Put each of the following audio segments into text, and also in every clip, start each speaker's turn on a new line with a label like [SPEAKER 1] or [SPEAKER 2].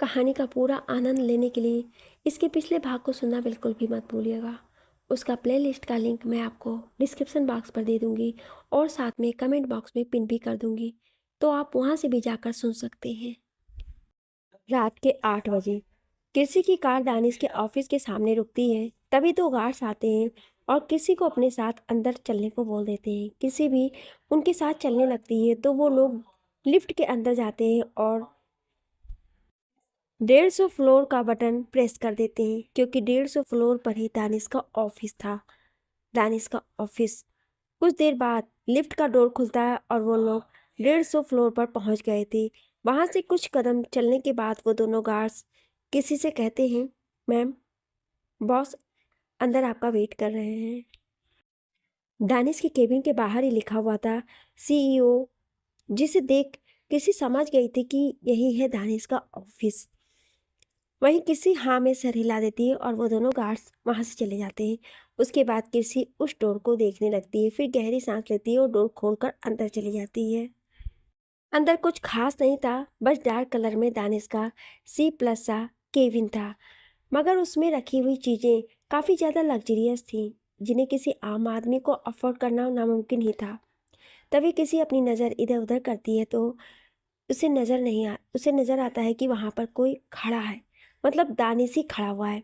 [SPEAKER 1] कहानी का पूरा आनंद लेने के लिए इसके पिछले भाग को सुनना बिल्कुल भी मत भूलिएगा। उसका प्लेलिस्ट का लिंक मैं आपको डिस्क्रिप्शन बॉक्स पर दे दूंगी और साथ में कमेंट बॉक्स में पिन भी कर दूंगी, तो आप वहां से भी जाकर सुन सकते हैं। रात के 8 बजे किसी की कार दानिश के ऑफिस के सामने रुकती है। तभी दो गार्ड्स आते हैं और किसी को अपने साथ अंदर चलने को बोल देते हैं। किसी भी उनके साथ चलने लगती है तो वो लोग लिफ्ट के अंदर जाते हैं और 150 फ्लोर का बटन प्रेस कर देते हैं, क्योंकि 150 फ्लोर पर ही दानिश का ऑफिस था। दानिश का ऑफिस। कुछ देर बाद लिफ्ट का डोर खुलता है और वो लोग 150 फ्लोर पर पहुंच गए थे। वहां से कुछ कदम चलने के बाद वो दोनों गार्ड्स किसी से कहते हैं, मैम, बॉस अंदर आपका वेट कर रहे हैं। दानिश के केबिन के बाहर ही लिखा हुआ था सीईओ, जिसे देख किसी समझ गई थी कि यही है दानिश का ऑफिस। वहीं किसी हाँ में सर हिला देती है और वो दोनों गार्ड्स वहां से चले जाते हैं। उसके बाद किसी उस डोर को देखने लगती है, फिर गहरी सांस लेती है और डोर खोलकर अंदर चली जाती है। अंदर कुछ खास नहीं था, बस डार्क कलर में दानिश का C+ सा केबिन था, मगर उसमें रखी हुई चीज़ें काफ़ी ज़्यादा लग्जरियस थी, जिन्हें किसी आम आदमी को अफोर्ड करना नामुमकिन ही था। तभी किसी अपनी नज़र इधर उधर करती है तो उसे नज़र आता है कि वहाँ पर कोई खड़ा है, मतलब दानिश ही खड़ा हुआ है।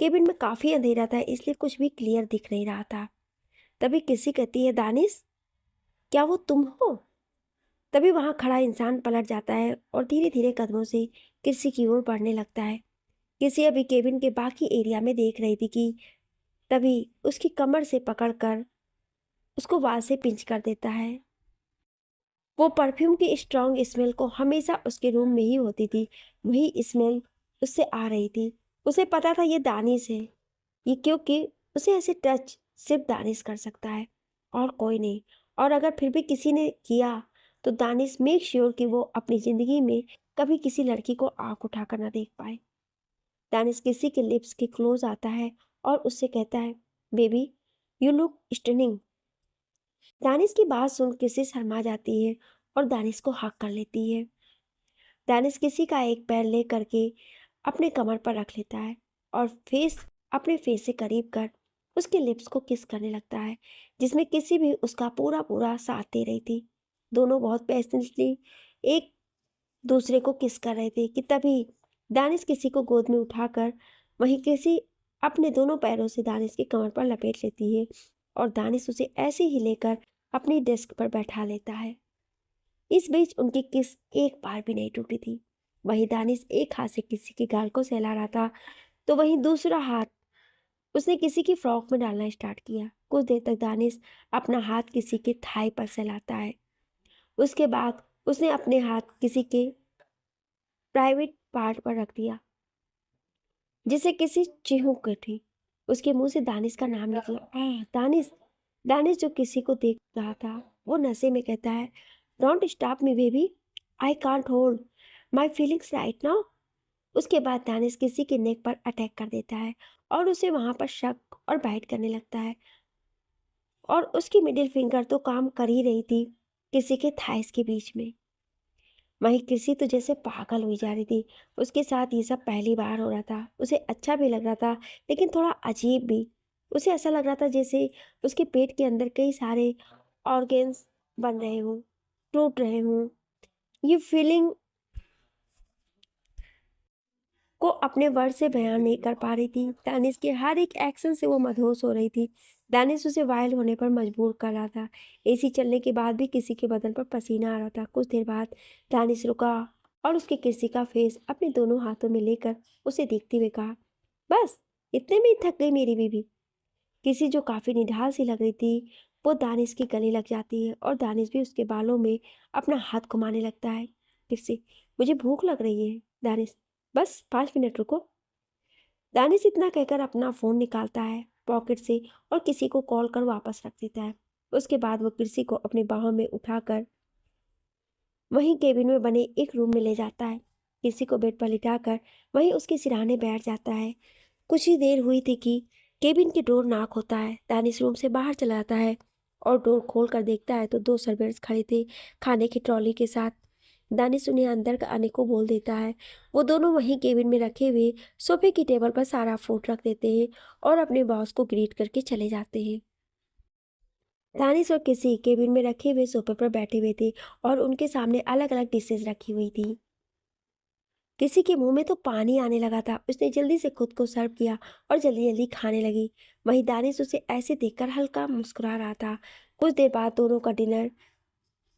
[SPEAKER 1] केबिन में काफ़ी अंधेरा था, इसलिए कुछ भी क्लियर दिख नहीं रहा था। तभी किसी कहती है, दानिश, क्या वो तुम हो? तभी वहाँ खड़ा इंसान पलट जाता है और धीरे धीरे कदमों से किसी की ओर बढ़ने लगता है। किसी अभी केबिन के बाकी एरिया में देख रही थी कि तभी उसकी कमर से पकड़कर उसको वहाँ से पिंच कर देता है। वो परफ्यूम की स्ट्रॉन्ग स्मेल को हमेशा उसके रूम में ही होती थी, वही स्मेल उससे आ रही थी। उसे पता था ये दानिश है, ये क्योंकि उसे ऐसे टच सिर्फ दानिश कर सकता है और कोई नहीं। और अगर फिर भी किसी ने किया तो दानिश मेक श्योर कि वो अपनी ज़िंदगी में कभी किसी लड़की को आंख उठाकर ना देख पाए। दानिश किसी के लिप्स के क्लोज आता है और उससे कहता है, baby, you look stunning. Danish की बात सुन किसी शर्मा जाती है और दानिश को हक कर लेती है। दानिश किसी का एक पैर ले करके अपने कमर पर रख लेता है और अपने फेस से करीब कर उसके लिप्स को किस करने लगता है, जिसमें किसी भी उसका पूरा पूरा साथ दे रही थी। दोनों बहुत पैशनेटली एक दूसरे को किस कर रहे थे कि तभी दानिश किसी को गोद में उठाकर वहीं किसी अपने दोनों पैरों से दानिश की कमर पर लपेट लेती है और दानिश उसे ऐसे ही लेकर अपनी डेस्क पर बैठा लेता है। इस बीच उनकी किस एक बार भी नहीं टूटी थी। वहीं दानिश एक हाथ से किसी के गाल को सहला रहा था तो वहीं दूसरा हाथ उसने किसी की फ्रॉक में डालना स्टार्ट किया। कुछ देर तक दानिश अपना हाथ किसी के थाई पर सहलाता है। उसके बाद उसने अपने हाथ किसी के प्राइवेट पार्ट पर रख दिया, जिसे किसी चिहूक थी। उसके मुंह से दानिश का नाम निकला, दानिश। दानिश जो किसी को देख रहा था वो नशे में कहता है, don't stop me baby, I can't hold my feelings right now. उसके बाद दानिश किसी के नेक पर अटैक कर देता है और उसे वहां पर शक और बाइट करने लगता है और उसकी मिडिल फिंगर तो काम कर ही रही थी किसी के थाइस के बीच में। वहीं किसी तो जैसे पागल हुई जा रही थी। उसके साथ ये सब पहली बार हो रहा था। उसे अच्छा भी लग रहा था लेकिन थोड़ा अजीब भी। उसे ऐसा लग रहा था जैसे उसके पेट के अंदर कई सारे ऑर्गेन्स बन रहे हों, टूट रहे हों। ये फीलिंग को अपने वर्ड से बयान नहीं कर पा रही थी। दानिश के हर एक एक्शन से वो मदहोश हो रही थी। दानिश उसे वाइल्ड होने पर मजबूर कर रहा था। एसी चलने के बाद भी किसी के बदन पर पसीना आ रहा था। कुछ देर बाद दानिश रुका और उसके किसी का फेस अपने दोनों हाथों में लेकर उसे देखते हुए कहा, बस इतने में ही थक गई मेरी बीबी। किसी जो काफ़ी निढाल सी लग रही थी वो दानिश के गले लग जाती है और दानिश भी उसके बालों में अपना हाथ घुमाने लगता है। किससे, मुझे भूख लग रही है। दानिश, बस 5 मिनट रुको। दानिश इतना कहकर अपना फ़ोन निकालता है पॉकेट से और किसी को कॉल कर वापस रख देता है। उसके बाद वो किसी को अपनी बाहों में उठाकर वहीं केबिन में बने एक रूम में ले जाता है। किसी को बेड पर लिटाकर वहीं उसके सिरहाने बैठ जाता है। कुछ ही देर हुई थी कि केबिन की डोर नॉक होता है। दानिश रूम से बाहर चला आता है और डोर खोल कर देखता है तो दो सर्वेंट्स खड़े थे खाने की ट्रॉली के साथ। दानिश उन्हें अंदर आने को बोल देता है। वो दोनों वहीं केबिन में रखे हुए सोफे की टेबल पर सारा फूड रख देते हैं और अपने बॉस को ग्रीट करके चले जाते हैं। दानिश और किसी केबिन में रखे हुए सोफे पर बैठे हुए थे और उनके सामने अलग अलग डिशेज रखी हुई थी। किसी के मुंह में तो पानी आने लगा था। उसने जल्दी से खुद को सर्व किया और जल्दी जल्दी खाने लगी। वहीं दानिश उसे ऐसे देखकर हल्का मुस्कुरा रहा था। कुछ देर बाद दोनों का डिनर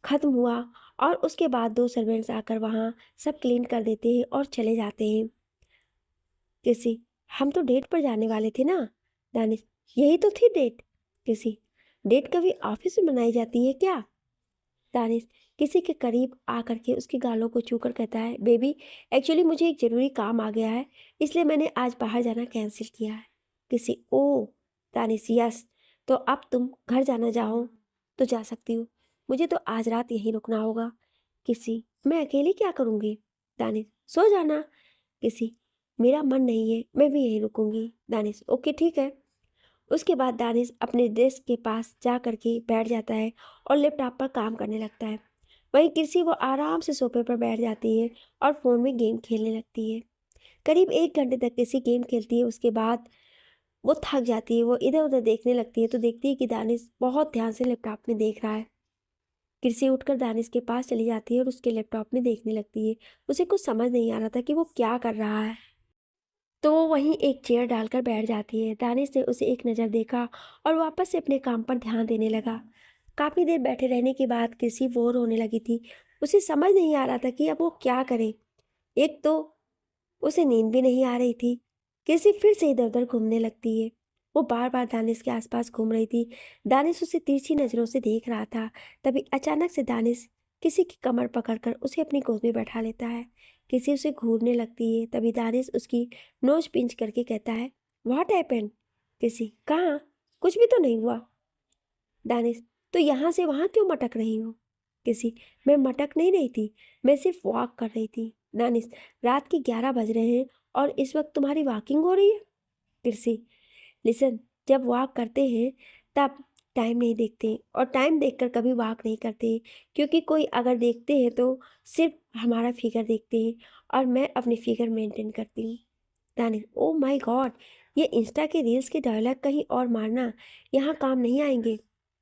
[SPEAKER 1] खत्म हुआ और उसके बाद दो सर्वेंट्स आकर वहाँ सब क्लीन कर देते हैं और चले जाते हैं। किसी, हम तो डेट पर जाने वाले थे ना? दानिश, यही तो थी डेट। किसी, डेट कभी ऑफिस में मनाई जाती है क्या? दानिश किसी के करीब आकर के उसके गालों को छूकर कहता है, बेबी एक्चुअली मुझे एक ज़रूरी काम आ गया है, इसलिए मैंने आज बाहर जाना कैंसिल किया है। किसी, ओ। दानिश, यस। तो अब तुम घर जाना चाहो तो जा सकती हो, मुझे तो आज रात यहीं रुकना होगा। किसी, मैं अकेली क्या करूँगी? दानिश, सो जाना। किसी, मेरा मन नहीं है, मैं भी यहीं रुकूंगी। दानिश, ओके ठीक है। उसके बाद दानिश अपने डेस्क के पास जा कर के बैठ जाता है और लैपटॉप पर काम करने लगता है। वहीं कृषि वो आराम से सोफे पर बैठ जाती है और फ़ोन में गेम खेलने लगती है। करीब 1 घंटे तक कृषि गेम खेलती है। उसके बाद वो थक जाती है। वो इधर उधर देखने लगती है तो देखती है कि दानिश बहुत ध्यान से लैपटॉप में देख रहा है। कृषि उठकर दानिश के पास चली जाती है और उसके लैपटॉप में देखने लगती है। उसे कुछ समझ नहीं आ रहा था कि वो क्या कर रहा है, तो वो वहीं एक चेयर डालकर बैठ जाती है। दानिश ने उसे एक नज़र देखा और वापस से अपने काम पर ध्यान देने लगा। काफ़ी देर बैठे रहने के बाद कृषि बोर होने लगी थी। उसे समझ नहीं आ रहा था कि अब वो क्या करे। एक तो उसे नींद भी नहीं आ रही थी। कृषि फिर से इधर उधर घूमने लगती है। वो बार बार दानिश के आसपास घूम रही थी। दानिश उसे तिरछी नज़रों से देख रहा था। तभी अचानक से दानिश किसी की कमर पकड़कर उसे अपनी गोद में बैठा लेता है। किसी उसे घूरने लगती है। तभी दानिश उसकी नोज पिंच करके कहता है, व्हाट हैपेंड? किसी, कहाँ? कुछ भी तो नहीं हुआ। दानिश, तो यहाँ से वहाँ क्यों मटक रही हो? किसी, मैं मटक नहीं रही थी, मैं सिर्फ वॉक कर रही थी। दानिश, रात के 11 बज रहे हैं और इस वक्त तुम्हारी वॉकिंग हो रही है? कृषि, लिसन, जब वॉक करते हैं तब टाइम नहीं देखते और टाइम देखकर कभी वॉक नहीं करते, क्योंकि कोई अगर देखते हैं तो सिर्फ हमारा फिगर देखते हैं और मैं अपनी फिगर मेंटेन करती हूँ। दानिश, ओ माय गॉड, ये इंस्टा के रील्स के डायलॉग कहीं और मारना, यहाँ काम नहीं आएंगे।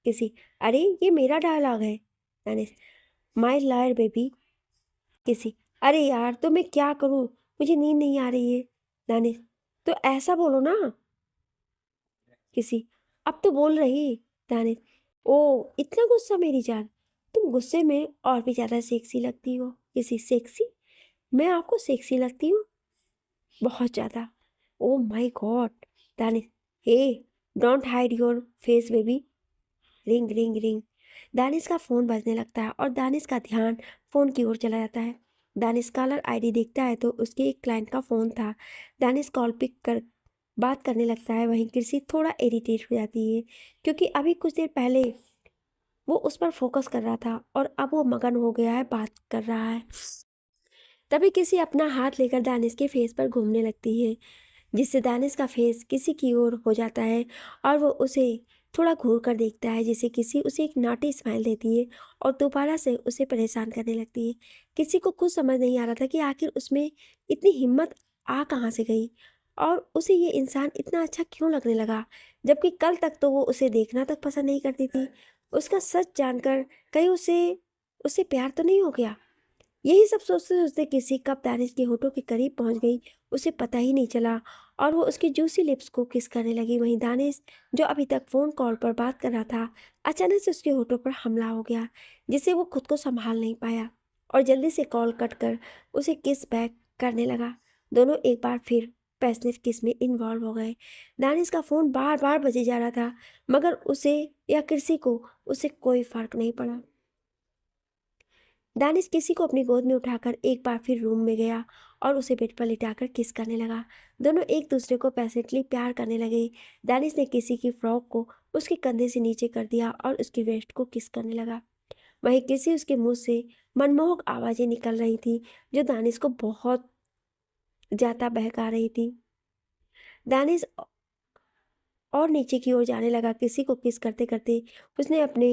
[SPEAKER 1] किसी, अरे ये मेरा डायलॉग है। Danish, my liar baby. किसी, अरे यार तो मैं क्या करूँ, मुझे नींद नहीं आ रही है। दानिश, तो ऐसा बोलो ना। किसी, अब तो बोल रही। दानिश, ओ इतना गुस्सा मेरी जान, तुम गुस्से में और भी ज़्यादा सेक्सी लगती हो। किसी, सेक्सी? मैं आपको सेक्सी लगती हूँ? बहुत ज़्यादा। Oh my god. Danish, hey, don't hide your face baby. Ring ring ring. Danish का फ़ोन बजने लगता है और दानिश का ध्यान फ़ोन की ओर चला जाता है। दानिश कॉलर आईडी देखता है तो उसके एक क्लाइंट का फ़ोन था। दानिश कॉल पिक कर बात करने लगता है। वहीं कृषि थोड़ा इरिटेट हो जाती है, क्योंकि अभी कुछ देर पहले वो उस पर फोकस कर रहा था और अब वो मगन हो गया है, बात कर रहा है। तभी किसी अपना हाथ लेकर दानिश के फेस पर घूमने लगती है, जिससे दानिश का फेस किसी की ओर हो जाता है और वो उसे थोड़ा घूर कर देखता है, जिससे किसी उसे एक नॉटी स्माइल देती है और दोबारा से उसे परेशान करने लगती है। किसी को कुछ समझ नहीं आ रहा था कि आखिर उसमें इतनी हिम्मत आ कहाँ से गई और उसे ये इंसान इतना अच्छा क्यों लगने लगा, जबकि कल तक तो वो उसे देखना तक पसंद नहीं करती थी। उसका सच जानकर कहीं उसे उससे प्यार तो नहीं हो गया। यही सब सोचते सोचते किसी कप दानिश के होठों के करीब पहुंच गई। उसे पता ही नहीं चला और वो उसकी जूसी लिप्स को किस करने लगी। वहीं दानिश, जो अभी तक फ़ोन कॉल पर बात कर रहा था, अचानक से उसके होठों पर हमला हो गया, जिससे वो खुद को संभाल नहीं पाया और जल्दी से कॉल कट कर उसे किस बैक करने लगा। दोनों एक बार फिर पैशनेट किस में इन्वॉल्व हो गए। दानिश का फ़ोन बार बार बजे जा रहा था, मगर उसे या किसी को उससे कोई फ़र्क नहीं पड़ा। दानिश किसी को अपनी गोद में उठाकर एक बार फिर रूम में गया और उसे बेड पर लिटाकर किस करने लगा। दोनों एक दूसरे को पैशनेटली प्यार करने लगे। दानिश ने किसी की फ्रॉक को उसके कंधे से नीचे कर दिया और उसकी वेस्ट को किस करने लगा। वहीं किसी उसके मुंह से मनमोहक आवाज़ें निकल रही थी, जो दानिश को बहुत ज़्यादा बहका रही थी। दानिश और नीचे की ओर जाने लगा। किसी को किस करते करते उसने अपने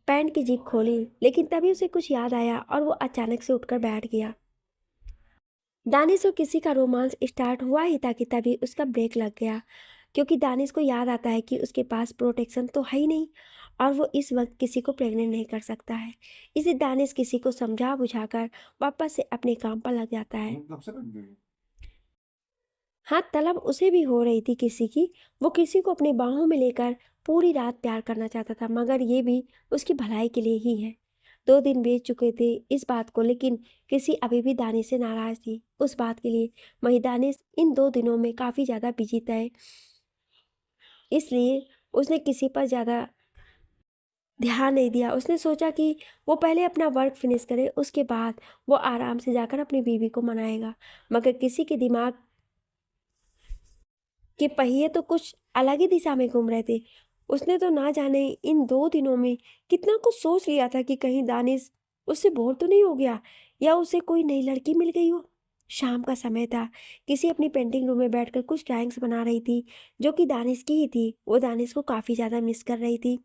[SPEAKER 1] पैंट की जिप खोली, लेकिन तभी उसे कुछ याद आया और वो अचानक से उठकर बैठ गया। दानिश और किसी का रोमांस स्टार्ट हुआ ही था कि तभी उसका ब्रेक लग गया, क्योंकि दानिश को याद आता है कि उसके पास प्रोटेक्शन तो है ही नहीं और वो इस वक्त किसी को प्रेग्नेंट नहीं कर सकता है। इसे दानिश किसी को समझा बुझाकर वापस से अपने काम पर लग जाता है। हाँ, तलब उसे भी हो रही थी किसी की। वो किसी को अपनी बाहों में लेकर पूरी रात प्यार करना चाहता था, मगर ये भी उसकी भलाई के लिए ही है। 2 दिन बीत चुके थे इस बात को, लेकिन किसी अभी भी दानिश से नाराज थी उस बात के लिए। वही दानिश इन 2 दिनों में काफ़ी ज़्यादा बिजी था, इसलिए उसने किसी पर ज़्यादा ध्यान नहीं दिया। उसने सोचा कि वो पहले अपना वर्क फिनिश करे, उसके बाद वो आराम से जाकर अपनी बीवी को मनाएगा। मगर किसी के दिमाग के पहिए तो कुछ अलग ही दिशा में घूम रहे थे। उसने तो ना जाने इन 2 दिनों में कितना कुछ सोच लिया था कि कहीं दानिश उससे बोर तो नहीं हो गया या उसे कोई नई लड़की मिल गई हो। शाम का समय था। किसी अपनी पेंटिंग रूम में बैठकर कुछ ड्राइंग्स बना रही थी जो कि दानिश की ही थी। वो दानिश को काफ़ी ज़्यादा मिस कर रही थी।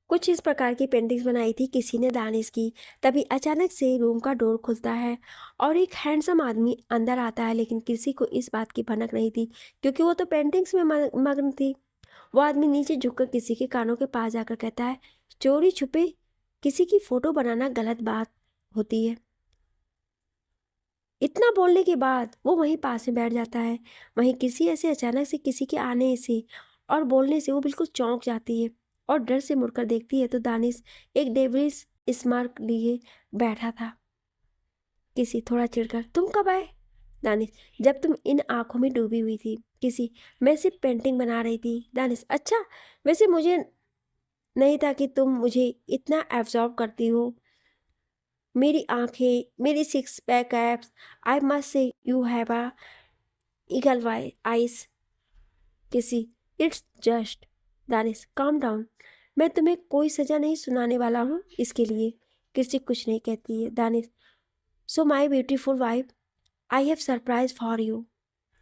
[SPEAKER 1] कुछ इस प्रकार की पेंटिंग्स बनाई थी किसी ने दानिश की। तभी अचानक से रूम का डोर खुलता है और एक हैंडसम आदमी अंदर आता है, लेकिन किसी को इस बात की भनक नहीं थी, क्योंकि वो तो पेंटिंग्स में मग्न थी। वो आदमी नीचे झुककर किसी के कानों के पास जाकर कहता है, चोरी छुपे किसी की फोटो बनाना गलत बात होती है। इतना बोलने के बाद वो वहीं पास में बैठ जाता है। वहीं किसी ऐसे अचानक से किसी के आने से और बोलने से वो बिल्कुल चौंक जाती है और डर से मुड़कर देखती है तो दानिश एक डेविलिश स्मार्क लिए बैठा था। किसी थोड़ा चिढ़कर, तुम कब आए? दानिश, जब तुम इन आंखों में डूबी हुई थी। किसी, मैं सिर्फ पेंटिंग बना रही थी। दानिश, अच्छा, वैसे मुझे नहीं था कि तुम मुझे इतना एब्जॉर्ब करती हो। मेरी आंखें, मेरी six pack abs, I must say you have a eagle why eyes. किसी, it's just. Danish, calm down. मैं तुम्हें कोई सजा नहीं सुनाने वाला हूँ इसके लिए। किसी कुछ नहीं कहती है। Danish, so my beautiful wife, I have surprise for you.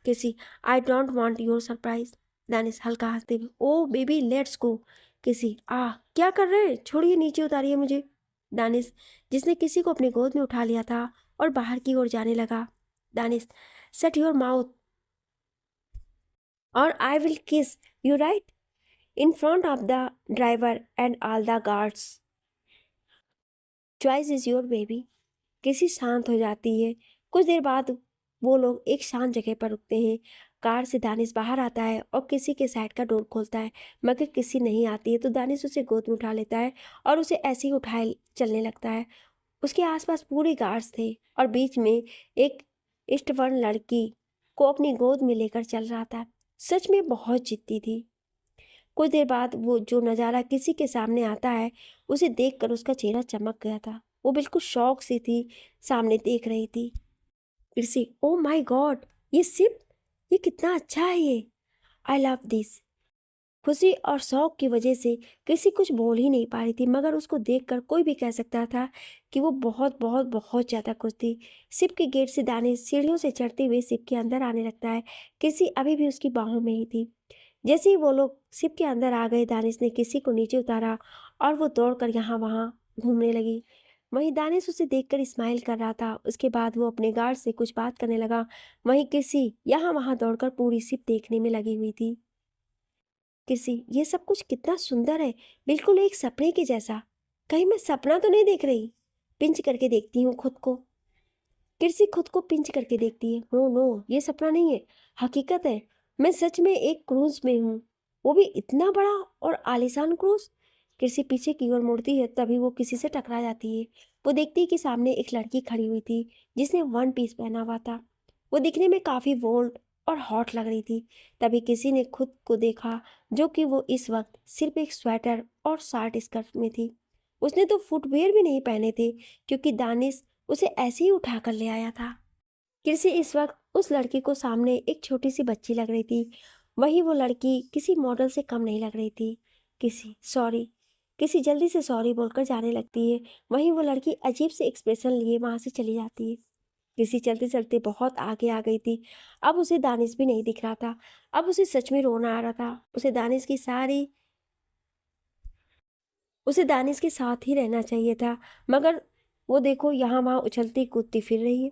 [SPEAKER 1] किसी, I don't want your surprise. Danish हल्का हंसते हुए, ओ बेबी लेट्स गो। किसी, क्या कर रहे हैं, छोड़िए, नीचे उतारिए मुझे। दानिश, जिसने किसी को अपनी गोद में उठा लिया था और बाहर की ओर जाने लगा। दानिश, शट योर माउथ और आई विल किस you right in front of the driver and all the guards. Choice is your baby. किसी शांत हो जाती है। कुछ देर बाद वो लोग एक शांत जगह पर रुकते हैं। कार से दानिश बाहर आता है और किसी के साइड का डोर खोलता है, मगर किसी नहीं आती है तो दानिश उसे गोद में उठा लेता है और उसे ऐसे ही उठाए चलने लगता है। उसके आसपास पूरे गार्ड्स थे और बीच में एक इष्टवर्ण लड़की को अपनी गोद में लेकर चल रहा था। सच में बहुत जिद्दी थी। कुछ देर बाद वो जो नज़ारा किसी के सामने आता है, उसे देखकर उसका चेहरा चमक गया था। वो बिल्कुल शौक सी थी, सामने देख रही थी। फिर से, ओ माय गॉड, ये सिप, ये कितना अच्छा है ये, आई लव दिस। खुशी और शौक की वजह से किसी कुछ बोल ही नहीं पा रही थी, मगर उसको देखकर कोई भी कह सकता था कि वो बहुत बहुत बहुत ज़्यादा खुश थी। शिप के गेट से दानिश सीढ़ियों से चढ़ते हुए शिप के अंदर आने लगता है। किसी अभी भी उसकी बाहों में ही थी। जैसे ही वो लोग शिप के अंदर आ गए, दानिश ने किसी को नीचे उतारा और वो दौड़कर यहाँ वहाँ घूमने लगी। वहीं दानिश उसे देखकर स्माइल कर रहा था। उसके बाद वो अपने गार्ड से कुछ बात करने लगा। वहीं किसी यहाँ वहाँ दौड़कर पूरी शिप देखने में लगी हुई थी। किसी, ये सब कुछ कितना सुंदर है, बिल्कुल एक सपने के जैसा। कहीं मैं सपना तो नहीं देख रही? पिंच करके देखती हूँ खुद को। किसी खुद को पिंच करके देखती है। नो नो, ये सपना नहीं है, हकीकत है। मैं सच में एक क्रूज में हूँ, वो भी इतना बड़ा और आलीशान क्रूज। किसी पीछे की ओर मुड़ती है, तभी वो किसी से टकरा जाती है। वो देखती है कि सामने एक लड़की खड़ी हुई थी जिसने वन पीस पहना हुआ था। वो दिखने में काफ़ी बोल्ड और हॉट लग रही थी। तभी किसी ने खुद को देखा, जो कि वो इस वक्त सिर्फ एक स्वेटर और शॉर्ट स्कर्ट में थी। उसने तो फुटवियर भी नहीं पहने थे, क्योंकि दानिश उसे ऐसे ही उठा कर ले आया था। किसी इस वक्त उस लड़की को सामने एक छोटी सी बच्ची लग रही थी। वहीं वो लड़की किसी मॉडल से कम नहीं लग रही थी। किसी, सॉरी। किसी जल्दी से सॉरी बोलकर जाने लगती है। वहीं वो लड़की अजीब से एक्सप्रेशन लिए वहां से चली जाती है। किसी चलते चलते बहुत आगे आ गई थी। अब उसे दानिश भी नहीं दिख रहा था। अब उसे सच में रोना आ रहा था। उसे दानिश की सारी उसे दानिश के साथ ही रहना चाहिए था, मगर वो देखो यहाँ वहाँ उछलती कूदती फिर रही है।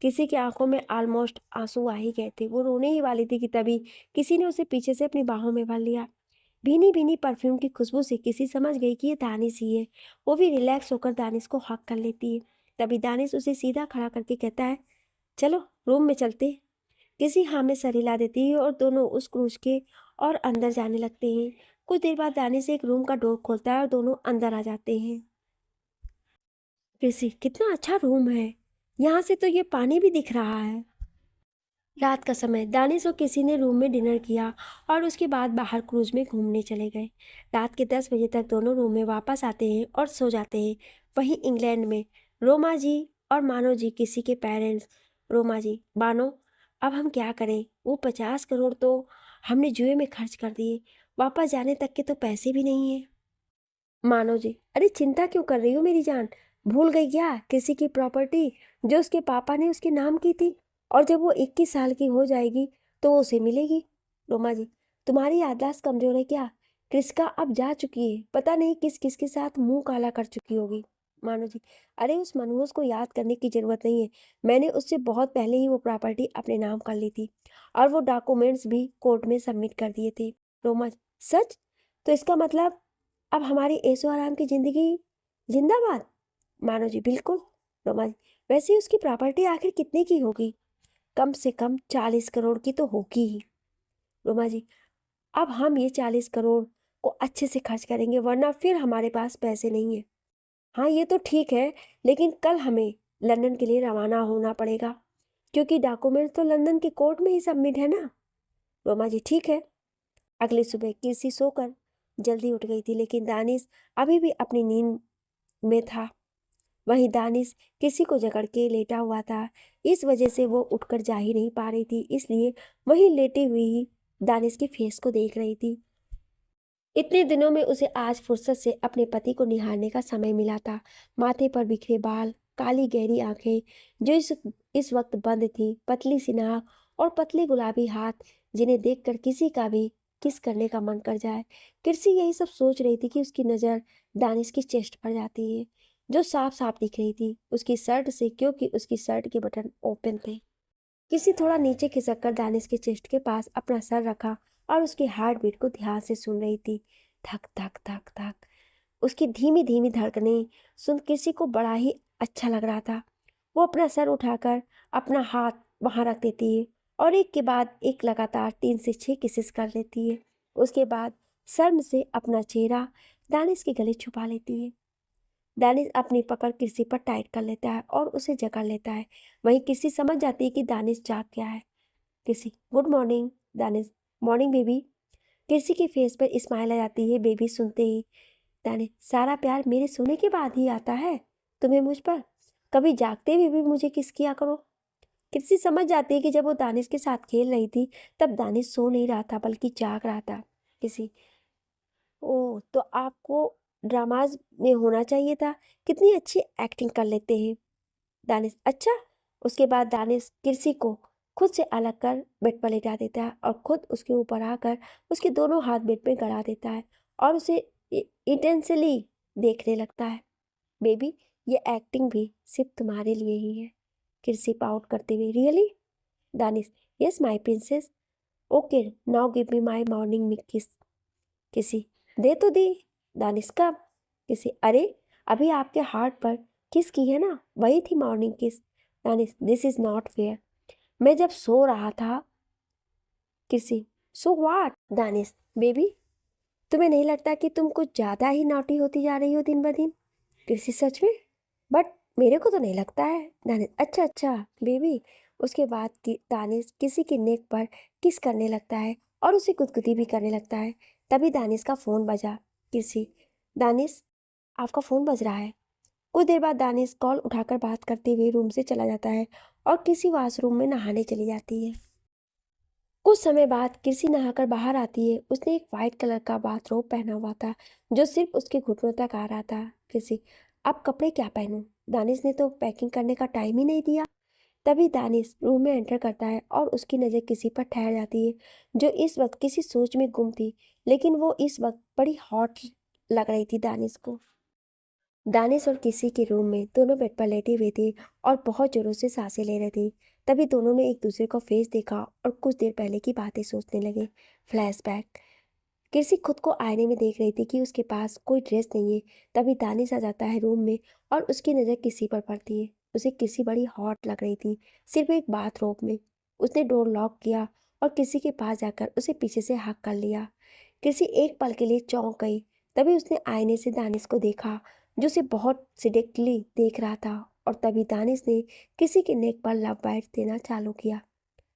[SPEAKER 1] किसी की आंखों में ऑलमोस्ट आंसू आ ही गए थे, वो रोने ही वाली थी कि तभी किसी ने उसे पीछे से अपनी बाहों में भर लिया। भीनी भीनी परफ्यूम की खुशबू से किसी समझ गई कि ये दानिश ही है। वो भी रिलैक्स होकर दानिश को हक कर लेती है। तभी दानिश उसे सीधा खड़ा करके कहता है, चलो रूम में चलते। किसी हाँ में सर हिला देती है और दोनों उस क्रूज के और अंदर जाने लगते हैं। कुछ देर बाद दानिश एक रूम का डोर खोलता है और दोनों अंदर आ जाते हैं। कृषि, कितना अच्छा रूम है, यहाँ से तो ये पानी भी दिख रहा है। रात का समय दानिश और किसी ने रूम में डिनर किया और उसके बाद बाहर क्रूज में घूमने चले गए। रात के 10 बजे तक दोनों रूम में वापस आते हैं और सो जाते हैं। वहीं इंग्लैंड में रोमा जी और मानो जी, किसी के पेरेंट्स। रोमा जी, मानो अब हम क्या करें, वो 50 करोड़ तो हमने जुए में खर्च कर दिए, वापस जाने तक के तो पैसे भी नहीं है। मानो जी, अरे चिंता क्यों कर रही हो मेरी जान, भूल गई क्या किसी की प्रॉपर्टी जो उसके पापा ने उसके नाम की थी, और जब वो 21 साल की हो जाएगी तो वो उसे मिलेगी। रोमा जी, तुम्हारी याददाश्त कमजोर है क्या, क्रिस्का अब जा चुकी है, पता नहीं किस किस के साथ मुंह काला कर चुकी होगी। मानो जी, अरे उस मनहूस को याद करने की जरूरत नहीं है, मैंने उससे बहुत पहले ही वो प्रॉपर्टी अपने नाम कर ली थी और वो डॉक्यूमेंट्स भी कोर्ट में सबमिट कर दिए थे। रोमा जी, सच? तो इसका मतलब अब हमारी ऐशो आराम की जिंदगी जिंदाबाद। मानो जी, बिल्कुल। रोमा जी, वैसे उसकी प्रॉपर्टी आखिर कितने की होगी? कम से कम 40 करोड़ की तो होगी ही। रोमा जी, अब हम ये 40 करोड़ को अच्छे से खर्च करेंगे, वरना फिर हमारे पास पैसे नहीं है। हाँ ये तो ठीक है, लेकिन कल हमें लंदन के लिए रवाना होना पड़ेगा, क्योंकि डॉक्यूमेंट तो लंदन के कोर्ट में ही सबमिट है ना। रोमा जी, ठीक है। अगली सुबह किसी सोकर जल्दी उठ गई थी, लेकिन दानिश अभी भी अपनी नींद में था। वहीं दानिश किसी को जकड़ के लेटा हुआ था, इस वजह से वो उठकर जा ही नहीं पा रही थी, इसलिए वहीं लेटी हुई ही दानिश के फेस को देख रही थी। इतने दिनों में उसे आज फुर्सत से अपने पति को निहारने का समय मिला था। माथे पर बिखरे बाल, काली गहरी आंखें जो इस वक्त बंद थी, पतली सी नाक और पतले गुलाबी हाथ जिन्हें देखकर किसी का भी किस करने का मन कर जाए। कृषि यही सब सोच रही थी कि उसकी नज़र दानिश की चेस्ट पर जाती है, जो साफ साफ दिख रही थी उसकी शर्ट से, क्योंकि उसकी शर्ट के बटन ओपन थे। किसी थोड़ा नीचे खिसक कर दानिश के चेस्ट के पास अपना सर रखा और उसकी हार्ट बीट को ध्यान से सुन रही थी। धक धक धक धक, उसकी धीमी धीमी धड़कनें सुन किसी को बड़ा ही अच्छा लग रहा था। वो अपना सर उठाकर अपना हाथ वहां रख देती है और एक के बाद एक लगातार 3 से 6 किसेस कर लेती है। उसके बाद शर्म से अपना चेहरा दानिश के गले छुपा लेती है। दानिश अपनी पकड़ किसी पर टाइट कर लेता है और उसे जकड़ लेता है। वहीं किसी समझ जाती है कि दानिश जाग गया है। किसी, good morning. Danish, morning baby. किसी के फेस पर स्माइल आ जाती है बेबी सुनते ही। दानिश, सारा प्यार मेरे सोने के बाद ही आता है तुम्हें मुझ पर, कभी जागते हुए भी मुझे किस किया करो। किसी समझ जाती है कि जब वो दानिश के साथ खेल रही थी तब दानिश सो नहीं रहा था बल्कि जाग रहा था। किसी, ओह तो आपको ड्रामाज में होना चाहिए था, कितनी अच्छी एक्टिंग कर लेते हैं। दानिश, अच्छा। उसके बाद दानिश किसी को खुद से अलग कर बेड पर लेटा देता है और खुद उसके ऊपर आकर उसके दोनों हाथ बेड पे गड़ा देता है और उसे इंटेंसली देखने लगता है। बेबी, ये एक्टिंग भी सिर्फ तुम्हारे लिए ही है। किसी पाउट करते हुए, really? Danish, yes my princess. Okay, now give me my morning किस। किसी, दे तो दी। दानिश, कब? किसी, अरे अभी आपके हार्ट पर किस की है ना, वही थी मॉर्निंग किस। Danish, this is not fair, मैं जब सो रहा था। किसी, सो व्हाट? दानिश, बेबी, तुम्हें नहीं लगता कि तुम कुछ ज्यादा ही नॉटी होती जा रही हो दिन ब दिन? किसी, सच में? बट मेरे को तो नहीं लगता है। दानिश, अच्छा अच्छा बेबी। उसके बाद की दानिश किसी की नेक पर किस करने लगता है और उसे गुदगुदी भी करने लगता है। तभी दानिश का फोन बजा। किसी, दानिश, आपका फोन बज रहा है। कुछ देर बाद दानिश कॉल उठाकर बात करते हुए रूम से चला जाता है और किसी वॉशरूम में नहाने चली जाती है। कुछ समय बाद किसी नहाकर बाहर आती है। उसने एक वाइट कलर का बाथरोब पहना हुआ था जो सिर्फ उसके घुटनों तक आ रहा था। किसी, अब कपड़े क्या पहनूं? दानिश ने तो पैकिंग करने का टाइम ही नहीं दिया। तभी दानिश रूम में एंटर करता है और उसकी नज़र किसी पर ठहर जाती है जो इस वक्त किसी सोच में गुम थी, लेकिन वो इस वक्त बड़ी हॉट लग रही थी दानिश को। दानिश और किसी के रूम में दोनों बेड पर लेटे हुए थे और बहुत जोरों से सांसें ले रहे थे। तभी दोनों ने एक दूसरे को फेस देखा और कुछ देर पहले की बातें सोचने लगे। फ्लैशबैक। किसी खुद को आईने में देख रही थी कि उसके पास कोई ड्रेस नहीं है। तभी दानिश आ जाता है रूम में और उसकी नज़र किसी पर पड़ती है। उसे किसी बड़ी हॉट लग रही थी, सिर्फ एक बाथरोब में। उसने डोर लॉक किया और किसी के पास जाकर उसे पीछे से हक कर लिया। किसी एक पल के लिए चौंक गई। तभी उसने आईने से दानिश को देखा, जो उसे बहुत सिडेक्टली देख रहा था। और तभी दानिश ने किसी के नेक पर लव बाइट्स देना चालू किया।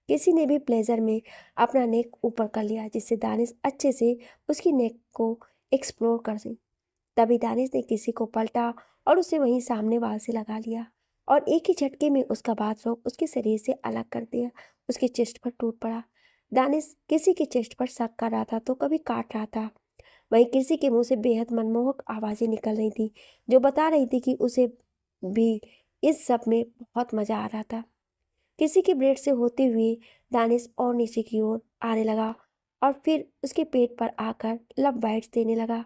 [SPEAKER 1] किसी ने भी प्लेजर में अपना नेक ऊपर कर लिया, जिससे दानिश अच्छे से उसकी नेक को एक्सप्लोर कर सके। तभी दानिश ने किसी को पलटा और उसे वहीं सामने वाल से लगा लिया और एक ही झटके में उसका बाथरोब उसके शरीर से अलग कर दिया। उसके चेस्ट पर टूट पड़ा। दानिश किसी के चेस्ट पर शक कर रहा था तो कभी काट रहा था। वहीं किसी के मुंह से बेहद मनमोहक आवाज़ें निकल रही थी, जो बता रही थी कि उसे भी इस सब में बहुत मज़ा आ रहा था। किसी के ब्रेड से होते हुए दानिश और नीचे की ओर आने लगा और फिर उसके पेट पर आकर लव बाइट्स देने लगा।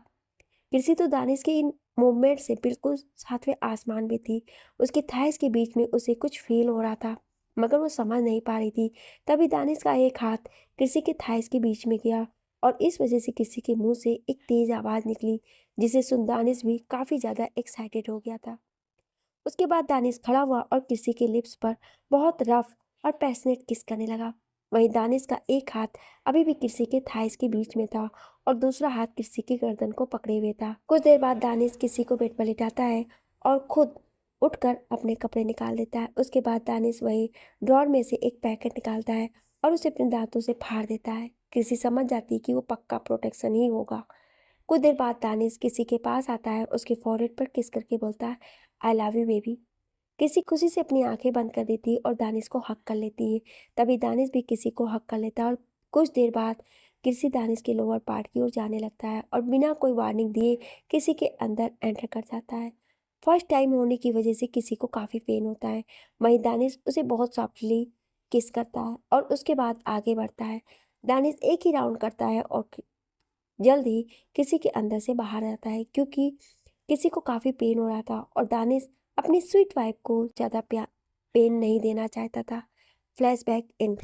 [SPEAKER 1] किसी तो दानिश के इन मूवमेंट से बिल्कुल सातवें आसमान में थी। उसके थाइस के बीच में उसे कुछ फील हो रहा था, मगर वो समझ नहीं पा रही थी। तभी दानिश का एक हाथ किसी के थाइस के बीच में गया और इस वजह से किसी के मुंह से एक तेज आवाज़ निकली, जिसे सुन दानिश भी काफ़ी ज़्यादा एक्साइटेड हो गया था। उसके बाद दानिश खड़ा हुआ और किसी के लिप्स पर बहुत रफ और पैशनेट किस करने लगा। वहीं दानिश का एक हाथ अभी भी किसी के थाइस के बीच में था और दूसरा हाथ किसी की गर्दन को पकड़े हुए था। कुछ देर बाद दानिश किसी को बेड पर लिटाता है और खुद उठकर अपने कपड़े निकाल देता है। उसके बाद दानिश वही ड्रॉर में से एक पैकेट निकालता है और उसे अपने दांतों से फाड़ देता है। किसी समझ जाती है कि वो पक्का प्रोटेक्शन ही होगा। कुछ देर बाद दानिश किसी के पास आता है, उसके फॉरहेड पर किस करके बोलता है, आई लव यू बेबी। किसी खुशी से अपनी आंखें बंद कर देती है और दानिश को हक कर लेती है। तभी दानिश भी किसी को हक कर लेता है और कुछ देर बाद किसी दानिश के लोअर पार्ट की ओर जाने लगता है और बिना कोई वार्निंग दिए किसी के अंदर एंटर कर जाता है। फर्स्ट टाइम होने की वजह से किसी को काफ़ी पेन होता है। वहीं दानिश उसे बहुत सॉफ्टली किस करता है और उसके बाद आगे बढ़ता है। दानिश एक ही राउंड करता है और जल्द ही किसी के अंदर से बाहर आता है, क्योंकि किसी को काफ़ी पेन हो रहा था और दानिश अपनी स्वीट वाइफ को ज़्यादा पेन नहीं देना चाहता था। Flashback in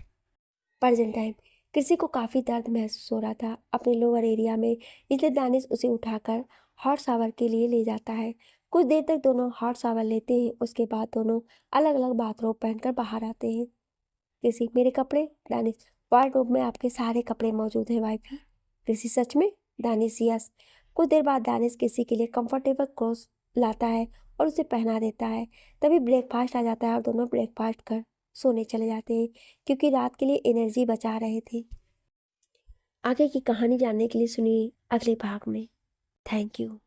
[SPEAKER 1] present time. किसी को काफ़ी दर्द महसूस हो रहा था अपने लोअर एरिया में, इसलिए दानिश उसे उठाकर हॉट शावर के लिए ले जाता है। कुछ देर तक दोनों हॉट शावर लेते हैं। उसके बाद दोनों अलग अलग बाथरोब पहनकर बाहर आते हैं। किसी, मेरे कपड़े? दानिश, वार्डरोब में आपके सारे कपड़े मौजूद हैं वाइफी। किसी, सच में? दानिश, यस। कुछ देर बाद दानिश किसी के लिए कंफर्टेबल क्लोथ लाता है और उसे पहना देता है। तभी ब्रेकफास्ट आ जाता है और दोनों ब्रेकफास्ट कर सोने चले जाते हैं, क्योंकि रात के लिए एनर्जी बचा रहे थे। आगे की कहानी जानने के लिए सुनिए अगले भाग में। Thank you.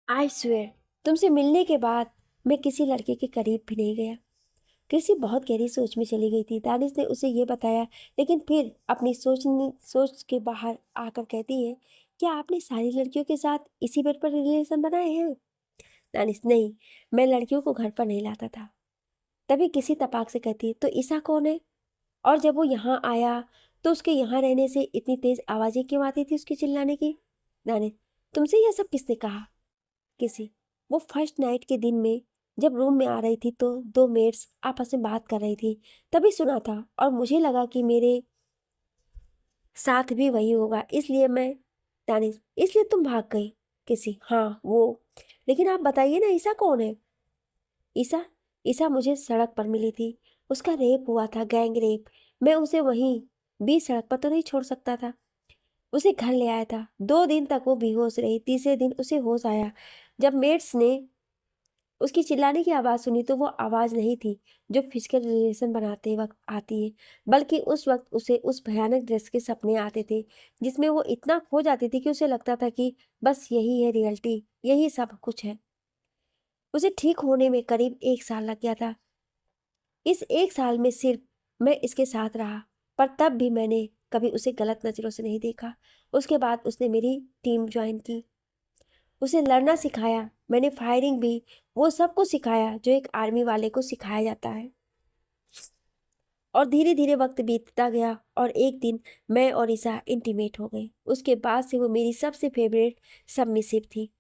[SPEAKER 1] आई स्वेयर तुमसे मिलने के बाद मैं किसी लड़के के करीब भी नहीं गया। कृषि बहुत गहरी सोच में चली गई थी। दानिश ने उसे ये बताया, लेकिन फिर अपनी सोच के बाहर आकर कहती है, क्या आपने सारी लड़कियों के साथ इसी बेड पर रिलेशन बनाए हैं? दानिश, नहीं, मैं लड़कियों को घर पर नहीं लाता था। तभी किसी तपाक से कहती है, तो ईसा कौन है? और जब वो यहाँ आया तो उसके यहाँ रहने से इतनी तेज आवाजें क्यों आती थी उसकी चिल्लाने की? दानिश, तुमसे यह सब किसने कहा? किसी, वो फर्स्ट नाइट के दिन में जब रूम में आ रही थी तो दो मेट्स आपस में बात कर रही थी, तभी सुना था और मुझे लगा कि मेरे साथ भी वही होगा, इसलिए मैं। दानिश, इसलिए तुम भाग गई? किसी, हाँ वो। लेकिन आप बताइए ना, ईसा कौन है? ईसा, ईसा मुझे सड़क पर मिली थी। उसका रेप हुआ था, गैंग रेप। मैं उसे वहीं बीच सड़क पर तो नहीं छोड़ सकता था। उसे घर ले आया था। 2 दिन तक वो बेहोश रही। तीसरे दिन उसे होश आया। जब मेट्स ने उसकी चिल्लाने की आवाज़ सुनी तो वो आवाज़ नहीं थी जो फिजिकल रिलेशन बनाते वक्त आती है, बल्कि उस वक्त उसे उस भयानक दृश्य के सपने आते थे जिसमें वो इतना खो जाती थी कि उसे लगता था कि बस यही है रियलिटी, यही सब कुछ है। उसे ठीक होने में करीब 1 साल लग गया था। इस 1 साल में सिर्फ मैं इसके साथ रहा, पर तब भी मैंने कभी उसे गलत नज़रों से नहीं देखा। उसके बाद उसने मेरी टीम ज्वाइन की। उसे लड़ना सिखाया, मैंने फायरिंग भी, वो सब कुछ सिखाया जो एक आर्मी वाले को सिखाया जाता है। और धीरे धीरे वक्त बीतता गया और एक दिन मैं और ईसा इंटीमेट हो गए। उसके बाद से वो मेरी सबसे फेवरेट सबमिसिव थी।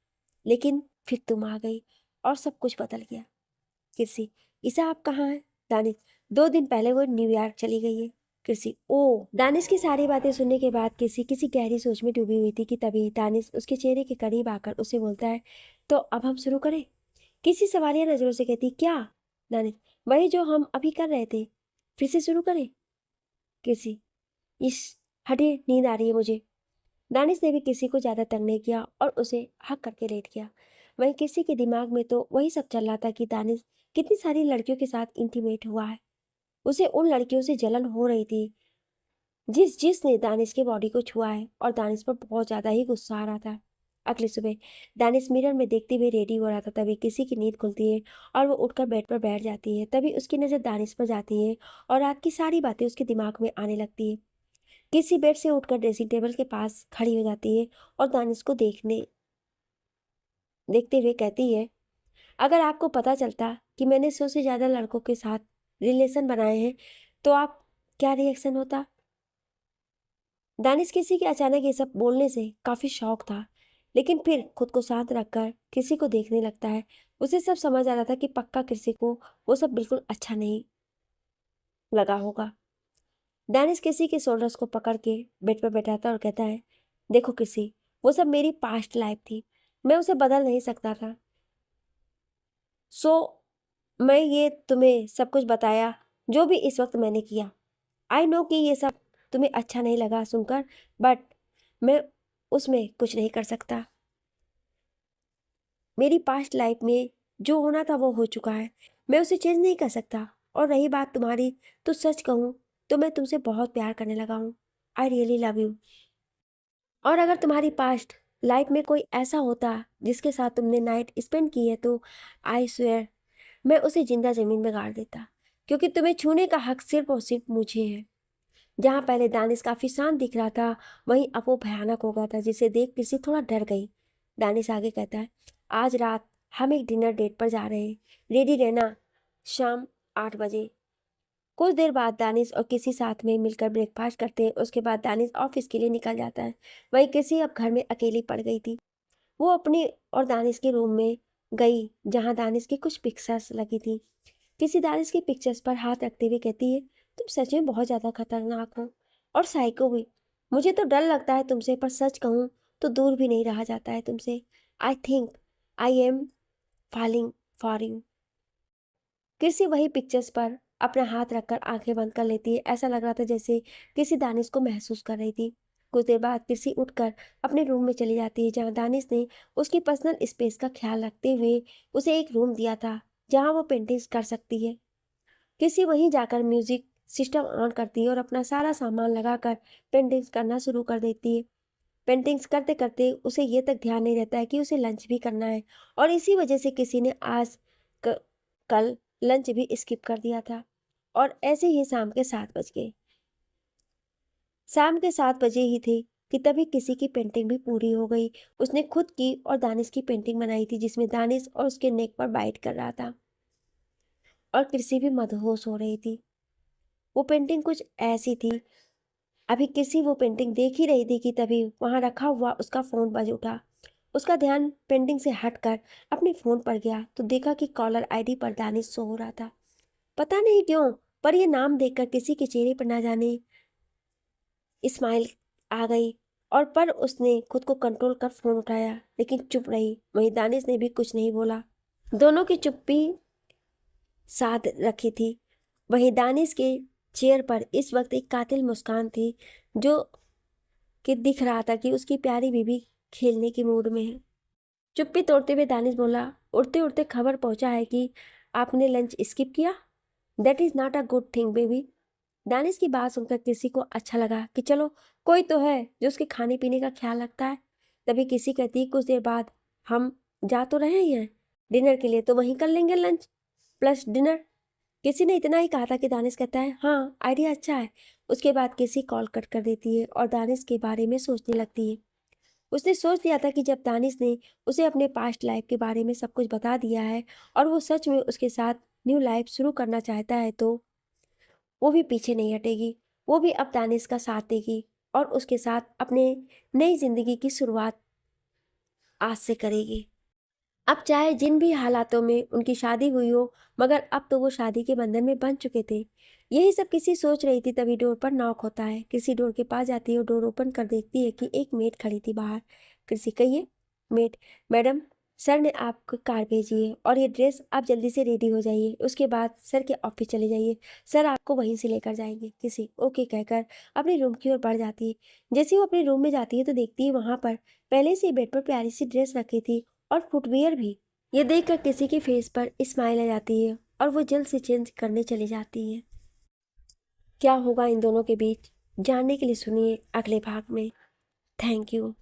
[SPEAKER 1] लेकिन फिर तुम आ गई और सब कुछ बदल गया। कृषि, ईसा आप कहाँ हैं? दानिश, 2 दिन पहले वो न्यूयॉर्क चली गई है। कृषि, ओ। दानिश की सारी बातें सुनने के बाद कृषि किसी गहरी सोच में डूबी हुई थी कि तभी दानिश उसके चेहरे के करीब आकर उसे बोलता है, तो अब हम शुरू करें? किसी सवालिया नजरों से कहती, क्या? दानिश, वही जो हम अभी कर रहे थे, फिर से शुरू करें? किसी, इस, हटे, नींद आ रही है मुझे। दानिश ने भी किसी को ज्यादा तंग नहीं किया और उसे हक करके लेट गया। वहीं किसी के दिमाग में तो वही सब चल रहा था कि दानिश कितनी सारी लड़कियों के साथ इंटीमेट हुआ है। उसे उन लड़कियों से जलन हो रही थी जिसने दानिश के बॉडी को छुआ है, और दानिश पर बहुत ज्यादा ही गुस्सा आ रहा था। अगली सुबह दानिश मिरर में देखते हुए रेडी हो रहा था, तभी किसी की नींद खुलती है और वो उठकर बेड पर बैठ जाती है। तभी उसकी नज़र दानिश पर जाती है और रात की सारी बातें उसके दिमाग में आने लगती है। किसी बेड से उठकर ड्रेसिंग टेबल के पास खड़ी हो जाती है और दानिश को देखते हुए कहती है, अगर आपको पता चलता कि मैंने 100 से ज़्यादा लड़कों के साथ रिलेशन बनाए हैं तो आप क्या रिएक्शन होता? दानिश किसी के अचानक ये सब बोलने से काफी शौक था, लेकिन फिर खुद को शांत रखकर किसी को देखने लगता है। उसे सब समझ आ रहा था कि पक्का किसी को वो सब बिल्कुल अच्छा नहीं लगा होगा। दानिश किसी के शोल्डर्स को पकड़ के बेड पर बैठाता और कहता है, देखो किसी, वो सब मेरी पास्ट लाइफ थी, मैं उसे बदल नहीं सकता था। सो मैं ये तुम्हें सब कुछ बताया जो भी इस वक्त मैंने किया। आई नो कि ये सब तुम्हें अच्छा नहीं लगा सुनकर, बट मैं उसमें कुछ नहीं कर सकता। मेरी पास्ट लाइफ में जो होना था वो हो चुका है, मैं उसे चेंज नहीं कर सकता। और रही बात तुम्हारी, तो सच कहूँ तो मैं तुमसे बहुत प्यार करने लगा हूँ। I really love you. और अगर तुम्हारी पास्ट लाइफ में कोई ऐसा होता जिसके साथ तुमने नाइट स्पेंड की है तो आई स्वेयर मैं उसे जिंदा जमीन में गाड़ देता, क्योंकि तुम्हें छूने का हक सिर्फ और सिर्फ मुझे है। जहाँ पहले दानिश काफी शांत दिख रहा था, वहीं अब वो भयानक हो गया था, जिसे देख किसी थोड़ा डर गई। दानिश आगे कहता है, आज रात हम एक डिनर डेट पर जा रहे हैं, रेडी रहना, शाम 8 बजे। कुछ देर बाद दानिश और किसी साथ में मिलकर ब्रेकफास्ट करते हैं। उसके बाद दानिश ऑफिस के लिए निकल जाता है। वहीं किसी अब घर में अकेली पड़ गई थी। वो अपने और दानिश के रूम में गई जहाँ दानिश की कुछ पिक्चर्स लगी थी। किसी दानिश की पिक्चर्स पर हाथ रखते हुए कहती है, तुम सच में बहुत ज़्यादा खतरनाक हो और साइको भी। मुझे तो डर लगता है तुमसे, पर सच कहूँ तो दूर भी नहीं रहा जाता है तुमसे। I think I am falling for you. किसी वही पिक्चर्स पर अपना हाथ रखकर आंखें बंद कर लेती है। ऐसा लग रहा था जैसे किसी दानिश को महसूस कर रही थी। कुछ देर बाद किसी उठकर अपने रूम में चली जाती है जहाँ दानिश ने उसकी पर्सनल स्पेस का ख्याल रखते हुए उसे एक रूम दिया था जहाँ वो पेंटिंग्स कर सकती है। किसी वहीं जाकर म्यूजिक सिस्टम ऑन करती है और अपना सारा सामान लगाकर पेंटिंग्स करना शुरू कर देती है। पेंटिंग्स करते करते उसे ये तक ध्यान नहीं रहता है कि उसे लंच भी करना है, और इसी वजह से किसी ने आज कल लंच भी स्किप कर दिया था। और ऐसे ही शाम के 7 बज गए। शाम के 7 बजे ही थे कि तभी किसी की पेंटिंग भी पूरी हो गई। उसने खुद की और दानिश की पेंटिंग बनाई थी, जिसमें दानिश और उसके नेक पर बाइट कर रहा था और कृषि भी मदहोश हो रही थी। वो पेंटिंग कुछ ऐसी थी, अभी कृषि वो पेंटिंग देख ही रही थी कि तभी वहां रखा हुआ उसका फोन बज उठा। उसका ध्यान पेंटिंग से हटकर अपने फोन पर गया तो देखा कि कॉलर आईडी पर दानिश शो हो रहा था। पता नहीं क्यों, पर यह नाम देखकर किसी के चेहरे पर ना जाने स्माइल आ गई, और पर उसने खुद को कंट्रोल कर फोन उठाया, लेकिन चुप रही। वहीं दानिश ने भी कुछ नहीं बोला। दोनों की चुप्पी साध रखी थी। वहीं दानिश के चेयर पर इस वक्त एक कातिल मुस्कान थी, जो कि दिख रहा था कि उसकी प्यारी बीबी खेलने के मूड में है। चुप्पी तोड़ते हुए दानिश बोला, उड़ते उड़ते खबर पहुंचा है कि आपने लंच स्किप किया। That is not a good thing baby. Danish की बात सुनकर किसी को अच्छा लगा कि चलो कोई तो है जो उसके खाने पीने का ख्याल रखता है। तभी किसी कहती, कुछ देर बाद हम जा तो रहे हैं डिनर के लिए, तो वहीं कर लेंगे लंच प्लस डिनर। किसी ने इतना ही कहा था कि दानिश कहता है, हाँ आइडिया अच्छा है। उसके बाद किसी कॉल कट कर देती है और दानिश के बारे में सोचने लगती है। उसने सोच लिया था कि जब दानिश ने उसे अपने पास्ट लाइफ के बारे में सब कुछ बता दिया है और वो सच में उसके साथ न्यू लाइफ शुरू करना चाहता है, तो वो भी पीछे नहीं हटेगी। वो भी अब दानिश का साथ देगी और उसके साथ अपने नई जिंदगी की शुरुआत आज से करेगी। अब चाहे जिन भी हालातों में उनकी शादी हुई हो, मगर अब तो वो शादी के बंधन में बंध चुके थे। यही सब किसी सोच रही थी, तभी डोर पर नॉक होता है। किसी डोर के पास जाती है और डोर ओपन कर देखती है कि एक मेड खड़ी थी बाहर। किसी कहिए मेड, मैडम सर ने आपको कार भेजी है और ये ड्रेस आप जल्दी से रेडी हो जाइए, उसके बाद सर के ऑफिस चले जाइए, सर आपको वहीं से लेकर जाएंगे। किसी ओके कहकर अपने रूम की ओर बढ़ जाती है। जैसे वो अपने रूम में जाती है तो देखती है वहां पर पहले से ही बेड पर प्यारी सी ड्रेस रखी थी और फुटवियर भी। ये देखकर किसी के फेस पर स्माइल आ जाती है और वो जल्द से चेंज करने चली जाती है। क्या होगा इन दोनों के बीच, जानने के लिए सुनिए अगले भाग में। Thank you.